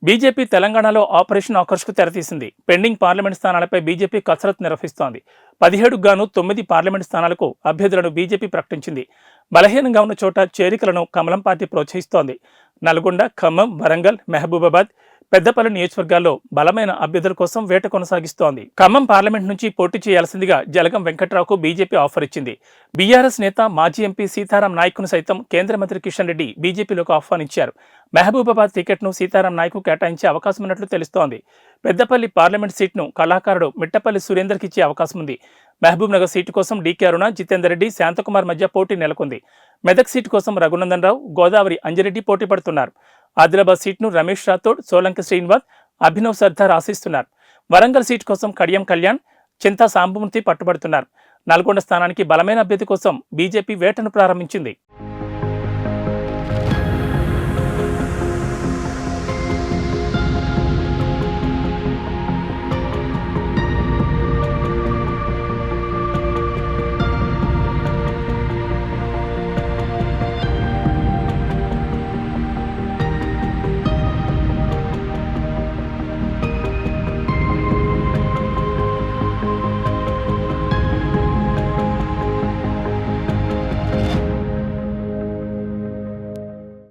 BJP తెలంగాణలో operation ఆకర్ష్కు తెరతీసింది. Pending parliament స్థానాలపై BJP కసరత్తు నిర్వహిస్తోంది. 17కు గాను 9 పార్లమెంట్ స్థానాలకు అభ్యర్థులను బీజేపీ ప్రకటించింది. బలహీనంగా ఉన్న చోట చేరికలను కమలం పార్టీ ప్రోత్సహిస్తోంది. నల్గొండ, ఖమ్మం, వరంగల్, మహబూబాబాద్, పెద్దపల్లి నియోజకవర్గాల్లో బలమైన అభ్యర్థుల కోసం వేట కొనసాగిస్తోంది. ఖమ్మం పార్లమెంట్ నుంచి పోటీ చేయాల్సిందిగా జలగం వెంకట్రావుకు బీజేపీ ఆఫర్ ఇచ్చింది. బీఆర్ఎస్ నేత మాజీ ఎంపీ సీతారాం నాయక్ను సైతం కేంద్ర మంత్రి కిషన్ రెడ్డి బీజేపీలోకి ఆహ్వానించారు. మహబూబాబాద్ టికెట్ను సీతారాం నాయక్కు కేటాయించే అవకాశం ఉన్నట్లు తెలుస్తోంది. పెద్దపల్లి పార్లమెంట్ సీట్ను కళాకారుడు మిట్టపల్లి సురేందర్కి ఇచ్చే అవకాశం ఉంది. మహబూబ్ నగర్ సీటు కోసం డీకే అరుణ, జితేందర్ రెడ్డి, శాంతకుమార్ మధ్య పోటీ నెలకొంది. మెదక్ సీటు కోసం రఘునందన్ రావు, గోదావరి అంజిరెడ్డి పోటీ పడుతున్నారు. ఆదిలాబాద్ సీట్ను రమేష్ రాథోడ్, సోలంకి శ్రీనివాస్, అభినవ్ సర్దార్ ఆశిస్తున్నారు. వరంగల్ సీటు కోసం కడియం కళ్యాణ్, చింతా సాంబమూర్తి పట్టుబడుతున్నారు. నల్గొండ స్థానానికి బలమైన అభ్యర్థి కోసం బీజేపీ వేటను ప్రారంభించింది.